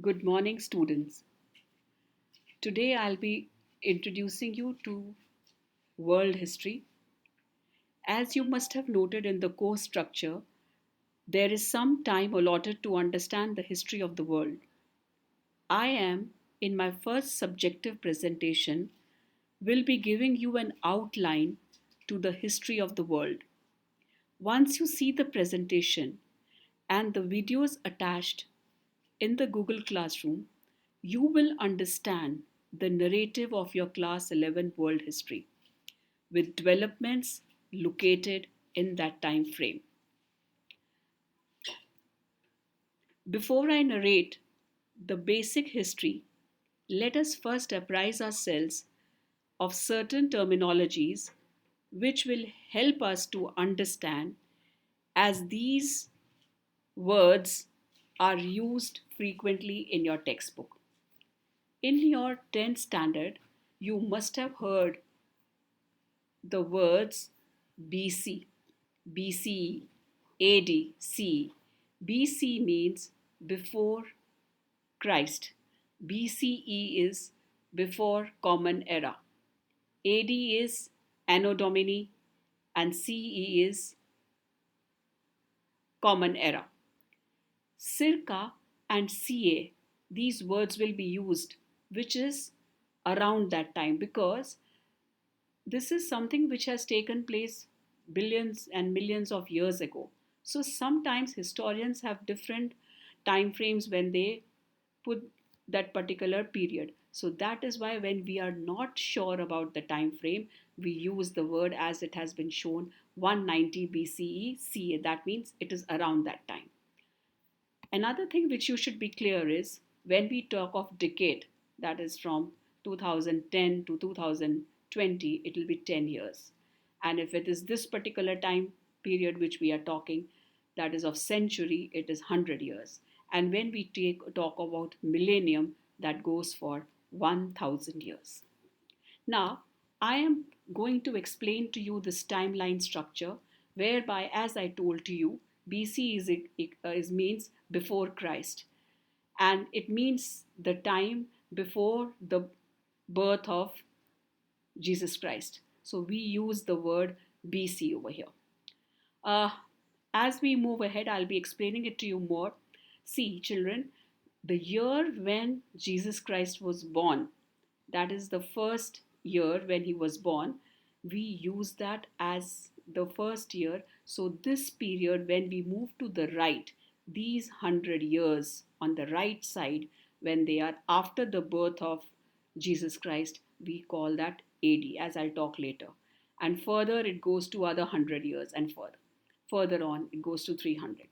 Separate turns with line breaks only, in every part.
Good morning, students. Today I'll be introducing you to world history. As you must have noted in the course structure, there is some time allotted to understand the history of the world. I am, in my first subjective presentation, will be giving you an outline to the history of the world. Once you see the presentation and the videos attached in the Google Classroom, you will understand the narrative of your Class 11 world history with developments located in that time frame. Before I narrate the basic history, let us first apprise ourselves of certain terminologies which will help us to understand as these words are used frequently in your textbook. In your 10th standard, you must have heard the words BC, BCE, AD, CE. BC means before Christ. BCE is before Common Era. AD is Anno Domini and CE is Common Era. Circa and CA, these words will be used, which is around that time because this is something which has taken place billions and millions of years ago. So sometimes historians have different time frames when they put that particular period. So that is why when we are not sure about the time frame, we use the word as it has been shown 190 BCE CA. That means it is around that time. Another thing which you should be clear is when we talk of decade, that is from 2010 to 2020, it will be 10 years. And if it is this particular time period which we are talking, that is of century, it is 100 years. And when we talk about millennium, that goes for 1000 years. Now, I am going to explain to you this timeline structure whereby, as I told to you, BC is means before Christ, and it means the time before the birth of Jesus Christ. So we use the word BC over here. Uh, as we move ahead, I'll be explaining it to you more. See, children, the year when Jesus Christ was born, that is the first year when he was born, we use that as the first year. So, this period, when we move to the right, these 100 years on the right side, when they are after the birth of Jesus Christ, we call that AD, as I'll talk later. And further, it goes to other 100 years and further. Further on, it goes to 300.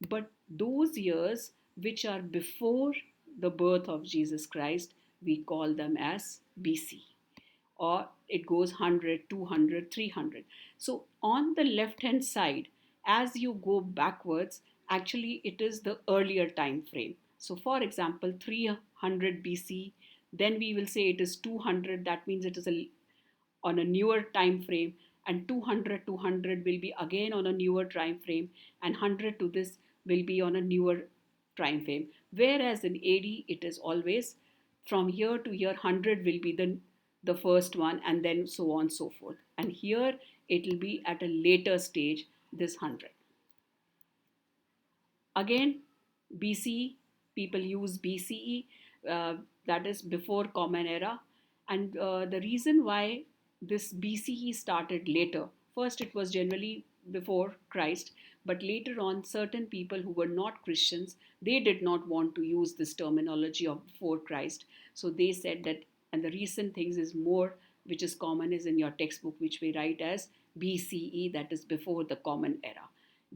But those years which are before the birth of Jesus Christ, we call them as BC, or it goes 100, 200, 300. So on the left hand side, as you go backwards, actually it is the earlier time frame. So for example, 300 BC, then we will say it is 200, that means it is on a newer time frame, and 200 will be again on a newer time frame, and 100 to this will be on a newer time frame. Whereas in AD it is always from year to year, 100 will be the first one, and then so on so forth. And here it will be at a later stage, this 100. Again, BCE, people use BCE, that is before Common Era. And the reason why this BCE started later, first it was generally before Christ, but later on, certain people who were not Christians, they did not want to use this terminology of before Christ. So they said that, and the recent things is more, which is common, is in your textbook, which we write as BCE, that is before the Common Era,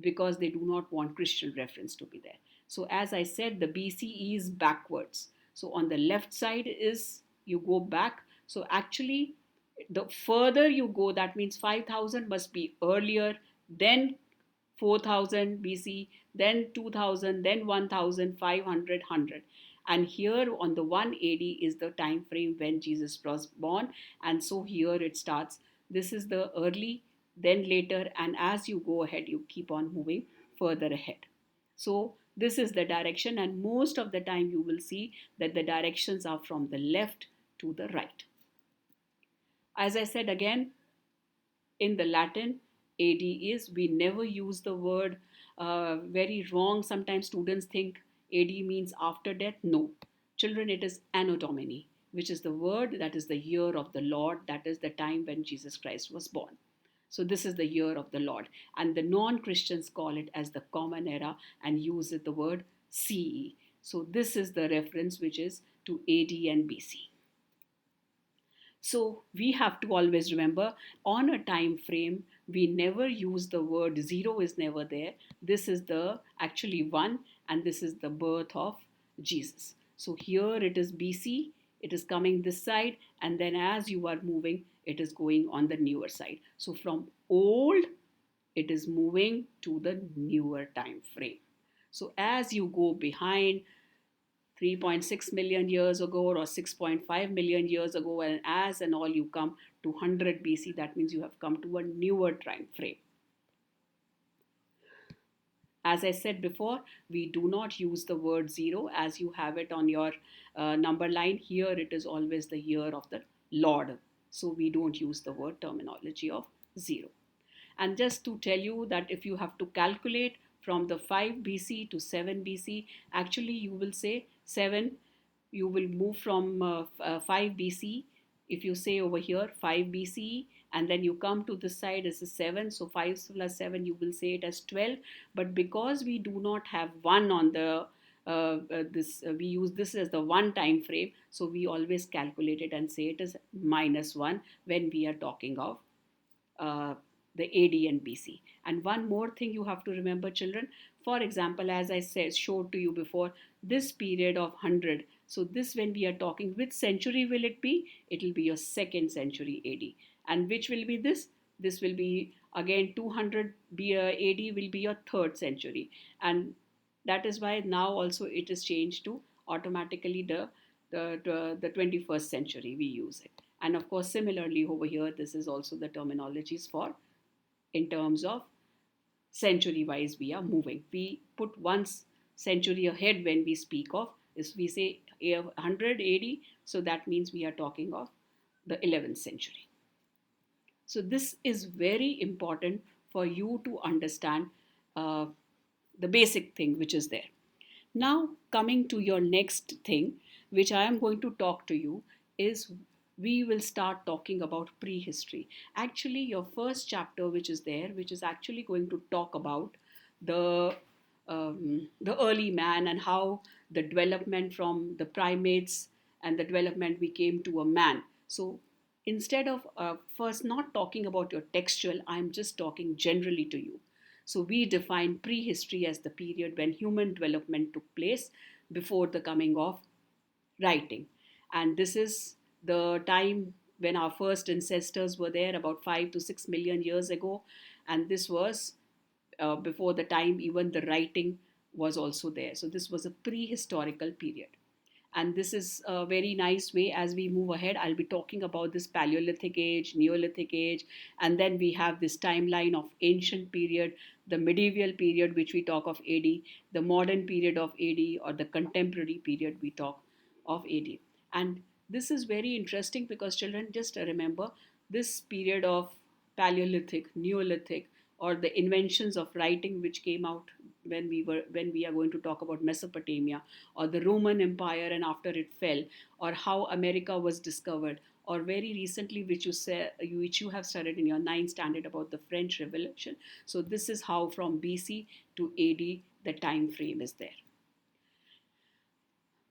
because they do not want Christian reference to be there. So as I said, the BCE is backwards. So on the left side is you go back. So actually, the further you go, that means 5000 must be earlier, then 4000 BC, then 2000, then 1500, 100. And here on the 180 is the time frame when Jesus was born. And so here it starts. This is the early, then later, and as you go ahead, you keep on moving further ahead. So This is the direction, and most of the time you will see that the directions are from the left to the right. As I said again, in the Latin, AD is, we never use the word, very wrong. Sometimes students think AD means after death. No. Children, it is Anno Domini, which is the word that is the year of the Lord, that is the time when Jesus Christ was born. So this is the year of the Lord. And the non-Christians call it as the common era and use it the word CE. So this is the reference which is to AD and BC. So we have to always remember, on a time frame, we never use the word zero, is never there. This is the actually one, and this is the birth of Jesus. So here it is BC, it is coming this side, and then as you are moving, it is going on the newer side. So from old, it is moving to the newer time frame. So as you go behind, 3.6 million years ago or 6.5 million years ago, and as and all you come to 100 BC, that means you have come to a newer time frame. As I said before, we do not use the word zero as you have it on your number line. Here it is always the year of the Lord. So we don't use the word terminology of zero. And just to tell you that if you have to calculate from the 5 BC to 7 BC, actually you will say 7, you will move from 5 BC. If you say over here 5 BC and then you come to this side as a 7, so 5 plus 7 you will say it as 12. But because we do not have 1 on the we use this as the one time frame, so we always calculate it and say it is -1 when we are talking of uh, the AD and BC. And one more thing you have to remember, children. For example, as I said, showed to you before, this period of 100. So this, when we are talking, which century will it be? It will be your second century AD. And which will be this? This will be again 200 AD will be your third century. And that is why now also it is changed to automatically the 21st century we use it. And of course, similarly over here, this is also the terminologies for in terms of century wise we are moving. We put one century ahead when we speak of, is we say 100 AD, so that means we are talking of the 11th century. So this is very important for you to understand uh, the basic thing which is there. Now, coming to your next thing, which I am going to talk to you, is we will start talking about prehistory. Actually, your first chapter, which is there, which is actually going to talk about the the early man and how the development from the primates and the development we came to a man. So instead of first not talking about your textual, I'm just talking generally to you. So we define prehistory as the period when human development took place before the coming of writing. And this is the time when our first ancestors were there about 5 to 6 million years ago. And this was before the time even the writing was also there. So this was a prehistorical period. And this is a very nice way as we move ahead. I'll be talking about this Paleolithic age, Neolithic age, and then we have this timeline of ancient period, the medieval period, which we talk of AD, the modern period of AD, or the contemporary period we talk of AD. And this is very interesting because children, just remember this period of Paleolithic, Neolithic, or the inventions of writing which came out when we are going to talk about Mesopotamia, or the Roman Empire and after it fell, or how America was discovered, or very recently which you have studied in your ninth standard about the French Revolution. So this is how from BC to AD the time frame is there.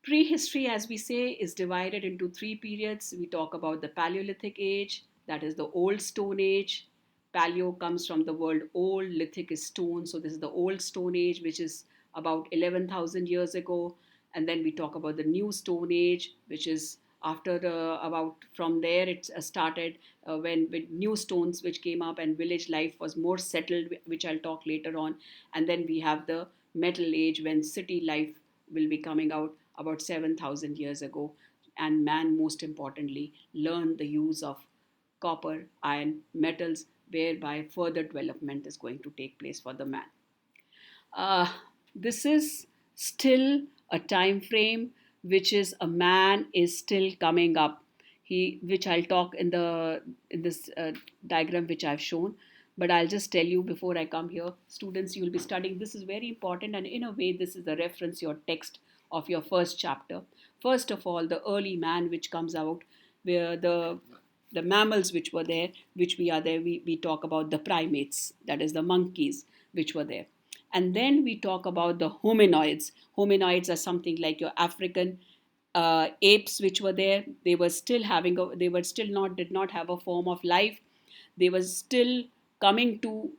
Prehistory, as we say, is divided into three periods. We talk about the Paleolithic age, that is the Old Stone Age. Paleo comes from the word old, lithic is stone. So this is the Old Stone Age, which is about 11,000 years ago. And then we talk about the New Stone Age, which is after the about from there it started when with new stones which came up and village life was more settled, which I'll talk later on. And then we have the Metal Age when city life will be coming out about 7,000 years ago. And man, most importantly, learned the use of copper, iron, metals, whereby further development is going to take place for the man. Uh, this is still a time frame which is a man is still coming up. Which I'll talk in this diagram which I've shown. But I'll just tell you before I come here, students, you will be studying. This is very important, and in a way, this is the reference, your text of your first chapter. First of all, the early man which comes out, where the mammals which were there, which we are there, we talk about the primates, that is the monkeys which were there. And then we talk about the hominoids. Hominoids are something like your African apes which were there. They were still they were still not, did not have a form of life. They were still coming to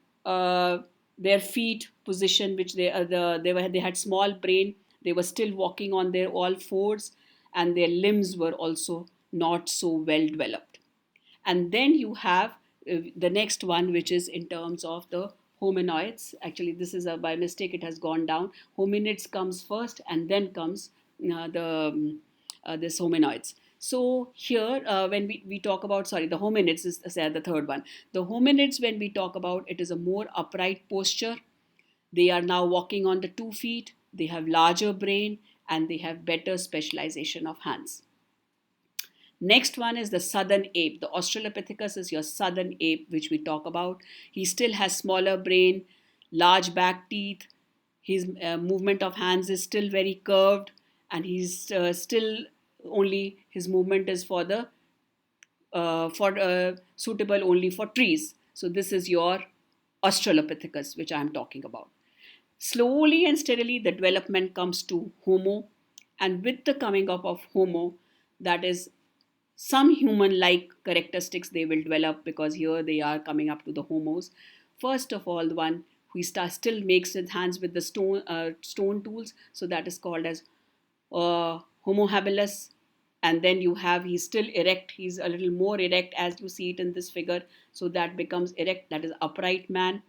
their feet position, which they had small brain. They were still walking on their all fours, and their limbs were also not so well developed. And then you have the next one, which is in terms of the hominoids. Actually, this is by mistake, it has gone down. Hominids comes first, and then comes the this hominoids. So here, when we talk about, sorry, the hominids is the third one. The hominids, when we talk about, it is a more upright posture. They are now walking on the 2 feet. They have larger brain, and they have better specialization of hands. Next one is the southern ape. The Australopithecus is your southern ape, which we talk about. He still has smaller brain, large back teeth. His movement of hands is still very curved, and he's still only his movement is for suitable only for trees. So this is your Australopithecus, which I am talking about. Slowly and steadily, the development comes to Homo, and with the coming up of Homo, that is some human like characteristics they will develop, because here they are coming up to the homos. First of all, the one who still makes his hands with the stone tools, so that is called as Homo habilis. And then you have, he's still erect, he's a little more erect as you see it in this figure, so that becomes erect, that is upright man.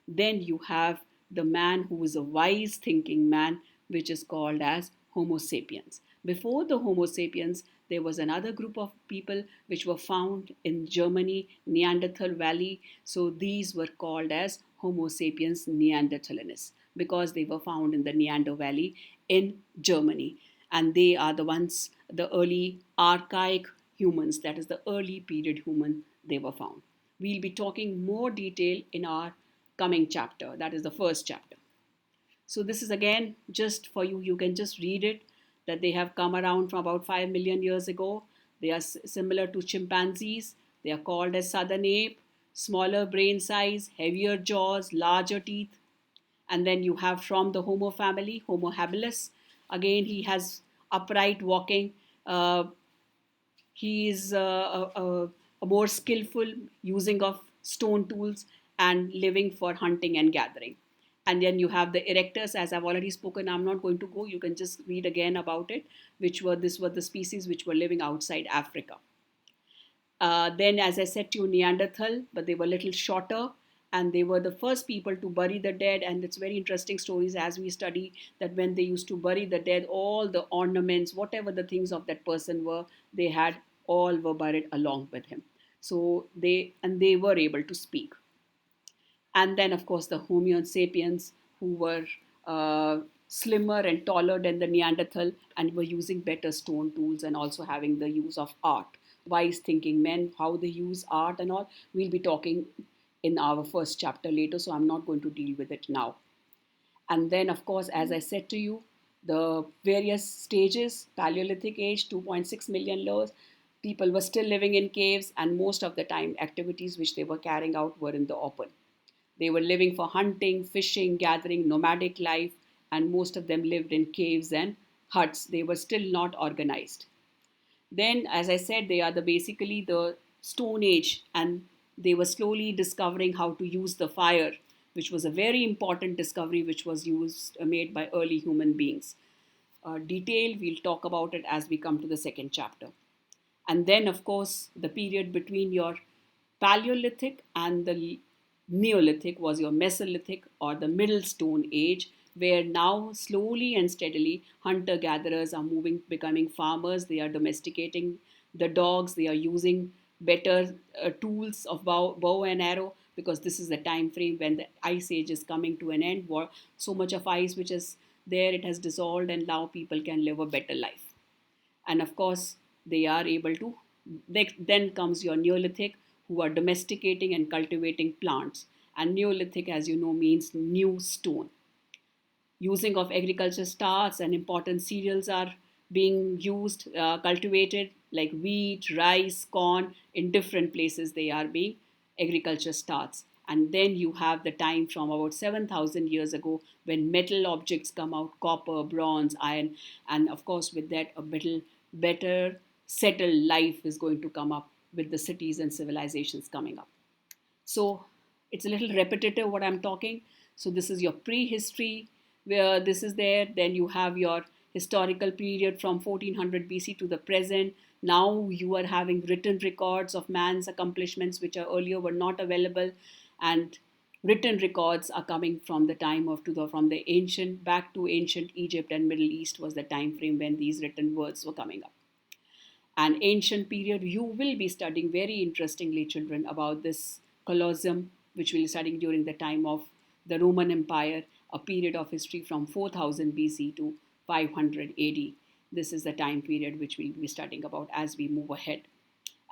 Then you have the man who is a wise thinking man, which is called as Homo sapiens. Before the Homo sapiens, there was another group of people which were found in Germany, Neanderthal Valley. So these were called as Homo sapiens neanderthalensis, because they were found in the Neander Valley in Germany. And they are the ones, the early archaic humans, that is the early period human, they were found. We'll be talking more detail in our coming chapter, that is the first chapter. So this is again just for you, you can just read it, that they have come around from about 5 million years ago. They are similar to chimpanzees. They are called as southern ape, smaller brain size, heavier jaws, larger teeth. And then you have from the Homo family, Homo habilis. Again, he has upright walking. He is a more skillful using of stone tools and living for hunting and gathering. And then you have the erectus, as I've already spoken. I'm not going to go. You can just read again about it, this were the species which were living outside Africa. Then, as I said to you, Neanderthal, but they were a little shorter, and they were the first people to bury the dead. And it's very interesting stories as we study that when they used to bury the dead, all the ornaments, whatever the things of that person were, they had all were buried along with him. So they were able to speak. And then, of course, the Homo sapiens, who were slimmer and taller than the Neanderthal, and were using better stone tools, and also having the use of art. Wise thinking men, how they use art and all, we'll be talking in our first chapter later, so I'm not going to deal with it now. And then, of course, as I said to you, the various stages, Paleolithic age, 2.6 million years, people were still living in caves, and most of the time, activities which they were carrying out were in the open. They were living for hunting, fishing, gathering, nomadic life, and most of them lived in caves and huts. They were still not organized. Then, as I said, they are basically the Stone Age, and they were slowly discovering how to use the fire, which was a very important discovery which was made by early human beings. Detail, we'll talk about it as we come to the second chapter. And then, of course, the period between your Paleolithic and the Neolithic was your Mesolithic, or the Middle Stone Age, where now slowly and steadily hunter gatherers are becoming farmers. They are domesticating the dogs. They are using better tools of bow and arrow, because this is the time frame when the ice age is coming to an end. So much of ice which has there it has dissolved, and now people can live a better life. And of course, they are able to. Then comes your Neolithic, who are domesticating and cultivating plants. And Neolithic, as you know, means new stone. Using of agriculture starts, and important cereals are being used, cultivated, like wheat, rice, corn. In different places they are being, agriculture starts. And then you have the time from about 7,000 years ago, when metal objects come out, copper, bronze, iron. And of course, with that, a better settled life is going to come up, with the cities and civilizations coming up. So it's a little repetitive what I'm talking. So this is your prehistory, where this is there. Then you have your historical period from 1400 BC to the present. Now you are having written records of man's accomplishments, which are earlier were not available. And written records are coming from the time of to the from the ancient, back to ancient Egypt and Middle East was the time frame when these written words were coming up. An ancient period, you will be studying very interestingly, children, about this Colosseum, which we'll be studying during the time of the Roman Empire, a period of history from 4000 BC to 500 AD. This is the time period which we'll be studying about as we move ahead.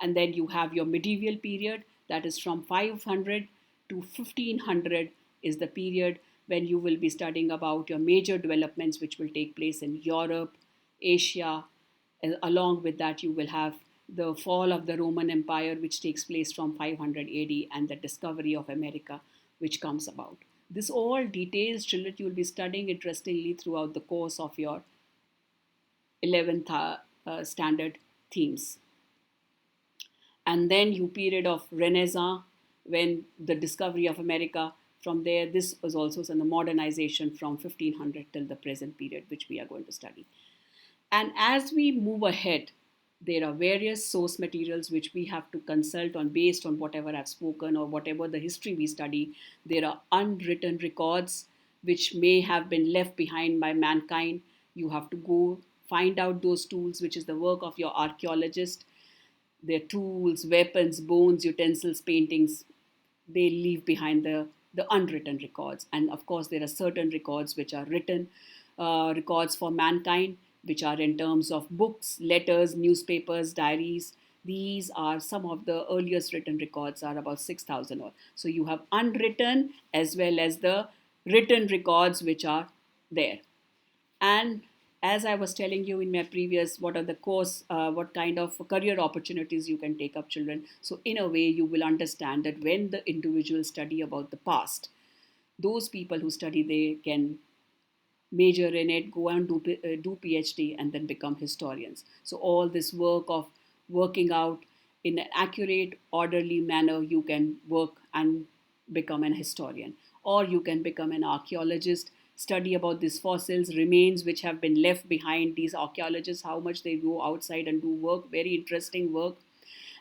And then you have your medieval period, that is from 500 to 1500 is the period when you will be studying about your major developments which will take place in Europe, Asia. Along with that, you will have the fall of the Roman Empire, which takes place from 500 AD, and the discovery of America, which comes about. This all details, children, you will be studying interestingly throughout the course of your 11th standard themes. And then you period of Renaissance, when the discovery of America. From there, this was also in the modernization from 1500 till the present period, which we are going to study. And as we move ahead, there are various source materials which we have to consult on based on whatever I've spoken or whatever the history we study. There are unwritten records which may have been left behind by mankind. You have to go find out those tools, which is the work of your archaeologist. Their tools, weapons, bones, utensils, paintings, they leave behind the unwritten records. And of course, there are certain records which are written, records for mankind, which are in terms of books, letters, newspapers, diaries. These are some of the earliest written records, are about 6,000 or so. You have unwritten as well as the written records which are there. And as I was telling you in my previous, what are the course, what kind of career opportunities you can take up, children. So in a way, you will understand that when the individuals study about the past, those people who study, they can major in it, go and do PhD, and then become historians. So all this work of working out in an accurate, orderly manner, you can work and become an historian. Or you can become an archaeologist, study about these fossils, remains which have been left behind. These archaeologists, how much they go outside and do work, very interesting work,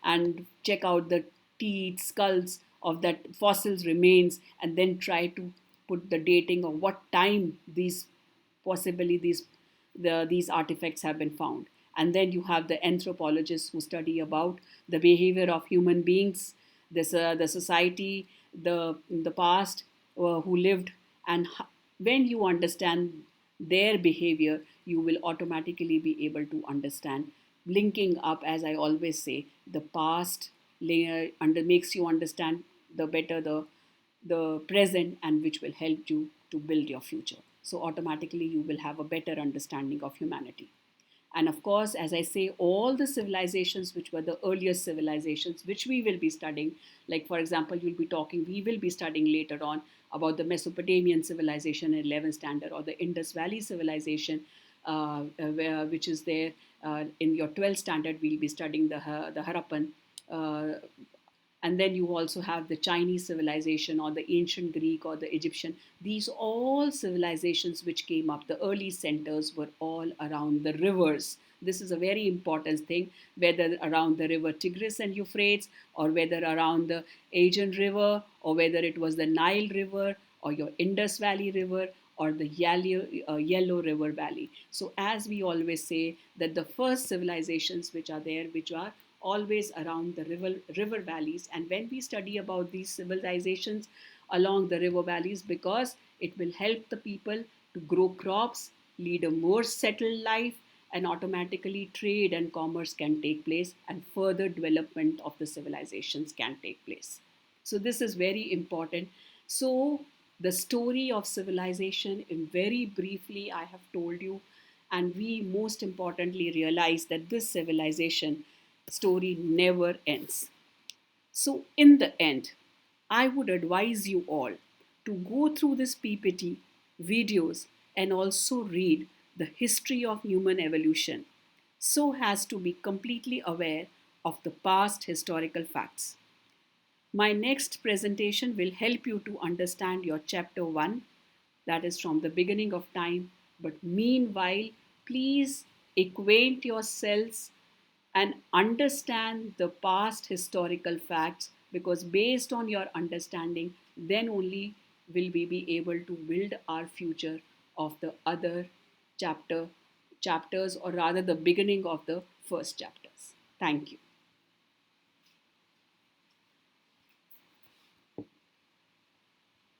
and check out the teeth, skulls of that fossils remains, and then try to put the dating of what time these possibly these artifacts have been found. And then you have the anthropologists who study about the behavior of human beings, the society, the past, who lived. And when you understand their behavior, you will automatically be able to understand, linking up, as I always say, the past layer under makes you understand the better the present, and which will help you to build your future. So automatically you will have a better understanding of humanity. And of course, as I say, all the civilizations which were the earliest civilizations, which we will be studying, like for example, we will be studying later on about the Mesopotamian civilization in 11th standard, or the Indus Valley civilization, which is there in your 12th standard. We'll be studying the Harappan. Uh, and then you also have the Chinese civilization, or the ancient Greek, or the Egyptian. These all civilizations which came up, the early centers were all around the rivers. This is a very important thing, whether around the river Tigris and Euphrates, or whether around the Aegean River, or whether it was the Nile River, or your Indus Valley River, or the Yellow River Valley. So as we always say, that the first civilizations which are there, which are always around the river valleys. And when we study about these civilizations along the river valleys, because it will help the people to grow crops, lead a more settled life, and automatically trade and commerce can take place, and further development of the civilizations can take place. So, this is very important. So, the story of civilization, in very briefly, I have told you, and we most importantly realize that this civilization story never ends. So, in the end, I would advise you all to go through this PPT videos and also read the history of human evolution so as to be completely aware of the past historical facts. My next presentation will help you to understand your chapter 1, that is from the beginning of time. But meanwhile, please acquaint yourselves and understand the past historical facts, because based on your understanding, then only will we be able to build our future of the other chapters, or rather the beginning of the first chapters. Thank you.